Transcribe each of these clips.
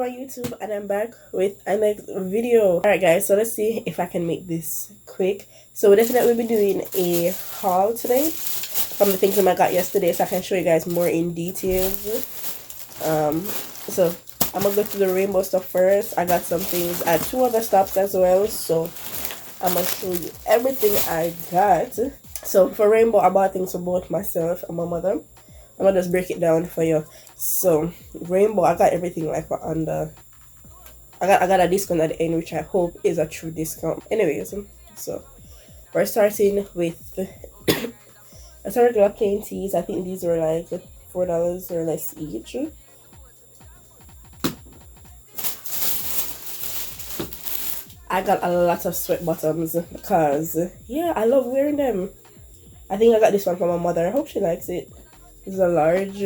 my YouTube, and I'm back with a next video. Alright guys, so let's see if I can make this quick. So we'll definitely be doing a haul today from the things that I got yesterday, so I can show you guys more in details. So I'm gonna go through the rainbow stuff first. I got some things at two other stops as well, so I'm gonna show you everything I got. So for rainbow, I bought things for both myself and my mother. I'm gonna just break it down for you. So rainbow, I got everything like for under. I got a discount at the end, which I hope is a true discount. Anyways, so we're starting with a regular plain teas. I think these were like $4 or less each. I got a lot of sweat bottoms because yeah, I love wearing them. I think I got this one from my mother. I hope she likes it. This is a large.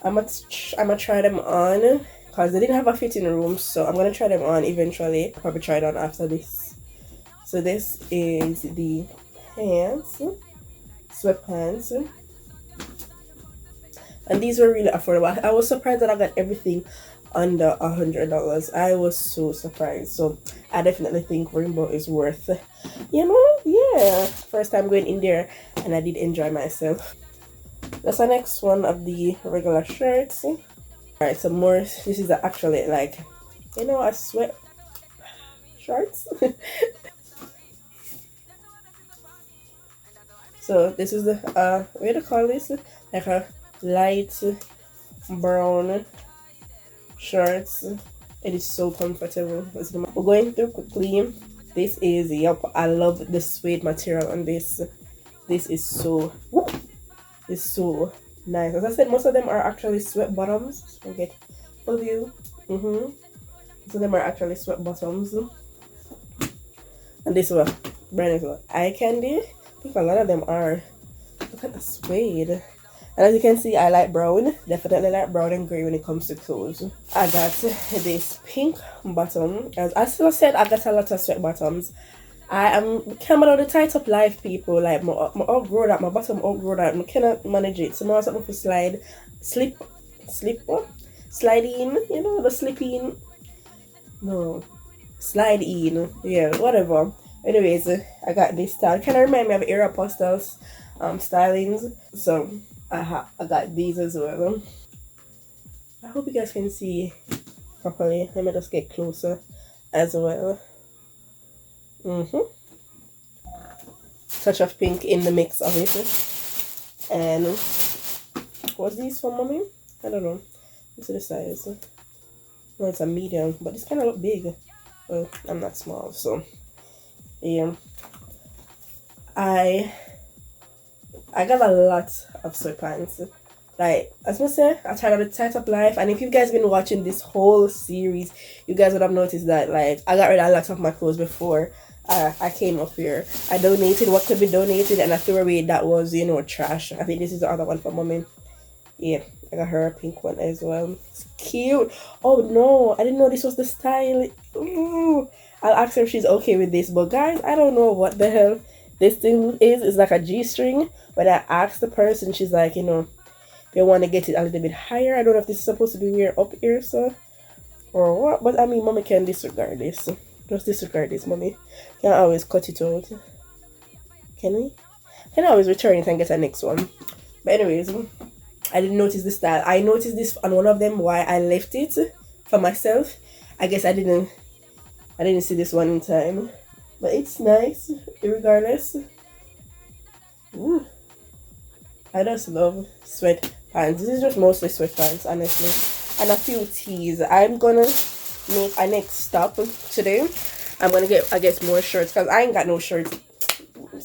I'm gonna try them on because they didn't have a fitting room, so I'm gonna try them on eventually. I'll probably try it on after this. So this is the pants, sweatpants, and these were really affordable. I was surprised that I got everything under $100. I was so surprised. So I definitely think rainbow is worth, yeah, first time going in there, and I did enjoy myself. That's the next one of the regular shirts. Alright, some more. This is actually like, a sweat shorts. So this is the what do you call this? Like a light brown shorts. It is so comfortable. We're going through quickly. This is, yep, I love the suede material on this. This is so nice. As I said, most of them are actually sweat bottoms. Okay, full view. Most of them are actually sweat bottoms. And this one, brand new eye candy. I think a lot of them are. Look at the suede. And as you can see, I like brown. Definitely like brown and gray when it comes to clothes. I got this pink bottom. As I still said, I got a lot of sweat bottoms. I am coming out of the tight up life, people. Like my outgrow that, my bottom outgrow that. I cannot manage it. So now something for slide, slide in. The slipping. No, slide in. Yeah, whatever. Anyways, I got this style. Kind of remind me of Aeropostales stylings. So I got these as well. I hope you guys can see properly. Let me just get closer as well. Touch of pink in the mix of it. And what's these for, mommy? I don't know. What's the size? No, it's a medium, but it's kind of look big. Well, I'm not small, so yeah. I got a lot of sweatpants. Like, as I say, I tried out the tight up life, and if you guys been watching this whole series, you guys would have noticed that like I got rid of a lot of my clothes before I came up here. I donated what could be donated, and I threw away that was trash. I think this is the other one for mommy. Yeah, I got her a pink one as well. It's cute. Oh no, I didn't know this was the style. Ooh. I'll ask her if she's okay with this, but guys, I don't know what the hell this thing is. It's like a G-string. When I asked the person, she's like, they want to get it a little bit higher. I don't know if this is supposed to be weird up here, so or what. But I mean, mommy can disregard this. Just disregard this, mommy. Can't always cut it out. Can we? Can always return it and get a next one. But anyways, I didn't notice this style. I noticed this on one of them. Why I left it for myself. I guess I didn't see this one in time. But it's nice, regardless. Ooh. I just love sweatpants. This is just mostly sweatpants, honestly. And a few tees. I'm gonna make a next stop today. I'm gonna get, I guess, more shirts because I ain't got no shirts.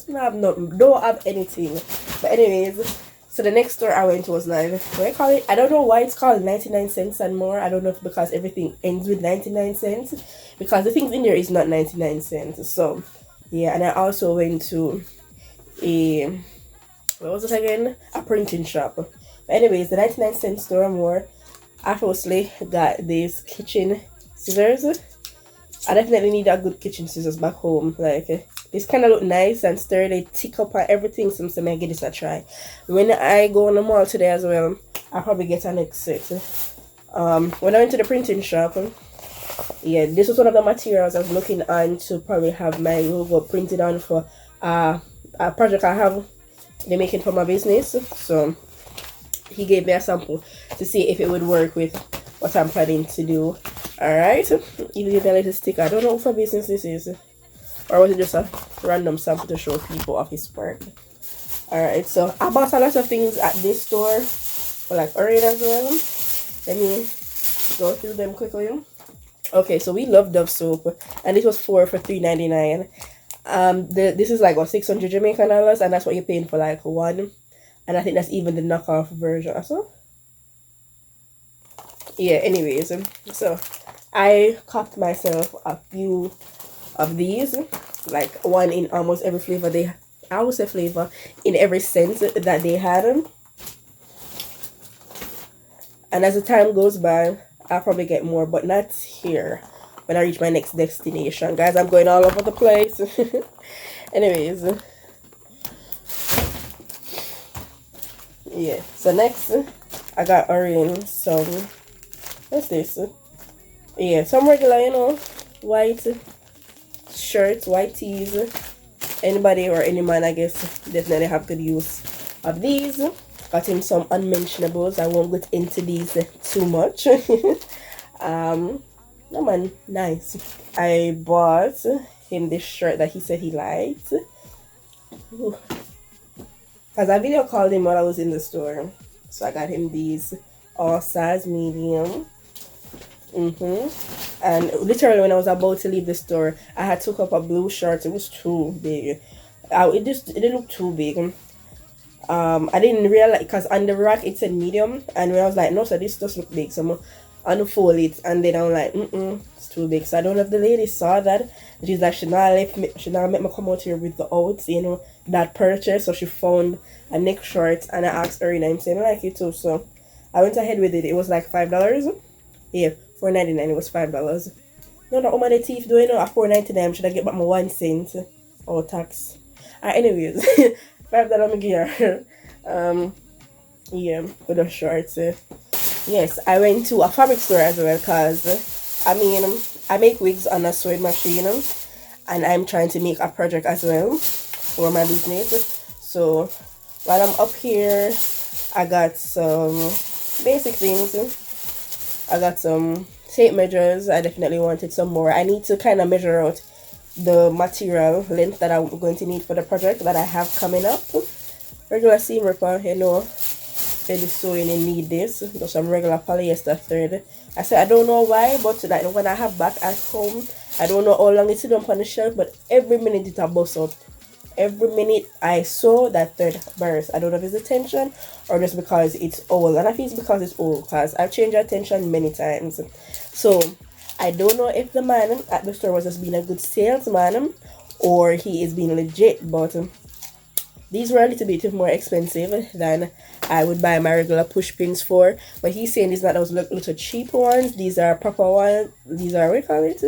Don't have anything. But anyways, so the next store I went to was like, what do I call it? I don't know why it's called 99 cents and more. I don't know if because everything ends with 99 cents. Because the things in there is not 99 cents. So yeah, and I also went to what was it again? A printing shop. But anyways, the 99 cent store and more. I firstly got these kitchen scissors. I definitely need a good kitchen scissors back home. Like this kind of look nice and sturdy, tick up and everything. So I'm going to give this a try. When I go on the mall today as well, I'll probably get a next set When I went to the printing shop, yeah, this was one of the materials I was looking on to probably have my logo printed on for a project I have they're making for my business. So he gave me a sample to see if it would work with what I'm planning to do. Alright, even the little sticker. I don't know what for business this is, or was it just a random sample to show people of his work. Alright, so I bought a lot of things at this store for like Orain as well. Let me go through them quickly. Okay, so we love Dove soap, and this was 4 for $3.99. This is like what, 600 Jamaican dollars, and that's what you're paying for like one. And I think that's even the knockoff version also. Yeah, anyways, so I copped myself a few of these, like one in almost every flavor I would say flavor in every sense that they had. And as the time goes by, I'll probably get more, but not here when I reach my next destination. Guys, I'm going all over the place. Anyways, yeah, so next I got Orain some, what's this? Yeah, some regular, you know, white shirts, white tees. Anybody or any man, I guess, definitely have good use of these. Got him some unmentionables. I won't get into these too much. No man, nice. I bought him this shirt that he said he liked. Because I video called him while I was in the store. So I got him these all size medium. And literally when I was about to leave the store, I had took up a blue shirt. It was too big. It didn't look too big. I didn't realize, because on the rack it said medium, and when I was like, no, so this does look big, so I'm gonna unfold it, and then I'm like, it's too big. So I don't know if the lady saw that. She's like, she not make me come out here with the oats, you know, that purchase. So she found a neck short, and I asked her, and I'm saying I like it too. So I went ahead with it. It was like $5. Yeah, $4.99. It was $5. No, the woman the thief doing, you know, at $4.99. Should I get back my 1 cent? Oh, tax. Anyways, $5 gear. Yeah, for the shorts. Yes, I went to a fabric store as well, because I mean, I make wigs on a sewing machine, and I'm trying to make a project as well for my business. So while I'm up here, I got some basic things. I got some tape measures. I definitely wanted some more. I need to kind of measure out the material length that I'm going to need for the project that I have coming up. Regular seam ripper, you know, really sewing and need this. Just some regular polyester thread. I said I don't know why, but like when I have back at home, I don't know how long it's sitting up on the shelf, but every minute it a bust up. Every minute I sew, that thread bursts. I don't know if it's the tension or just because it's old, and I think it's because it's old, because I've changed the tension many times. So I don't know if the man at the store was just being a good salesman or he is being legit, but these were a little bit more expensive than I would buy my regular push pins for. But he's saying these not those little cheap ones. These are proper ones. These are, what do you call it?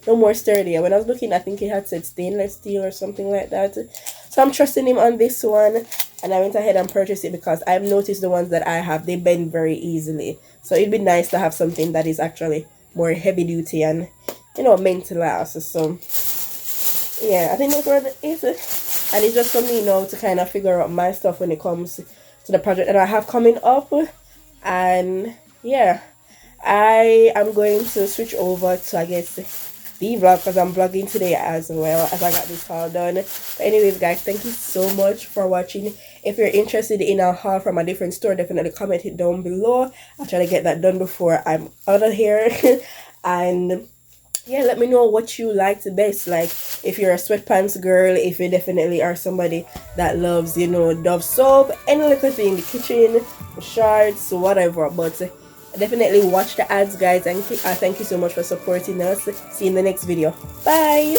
No more sturdy. When I was looking, I think he had said stainless steel or something like that. So I'm trusting him on this one. And I went ahead and purchased it because I've noticed the ones that I have, they bend very easily. So it'd be nice to have something that is actually more heavy duty and, you know, meant to last. So yeah, I think that's what it is. And it's just for me now to kind of figure out my stuff when it comes to the project that I have coming up. And yeah, I am going to switch over to, I guess, the vlog, because I'm vlogging today as well as I got this haul done. But anyways, guys, thank you so much for watching. If you're interested in a haul from a different store, definitely comment it down below. I'll try to get that done before I'm out of here. And yeah, let me know what you like the best. Like, if you're a sweatpants girl, if you definitely are somebody that loves, you know, Dove soap, any little thing, the kitchen, the shorts, whatever. But definitely watch the ads, guys, and thank you so much for supporting us. See you in the next video. Bye.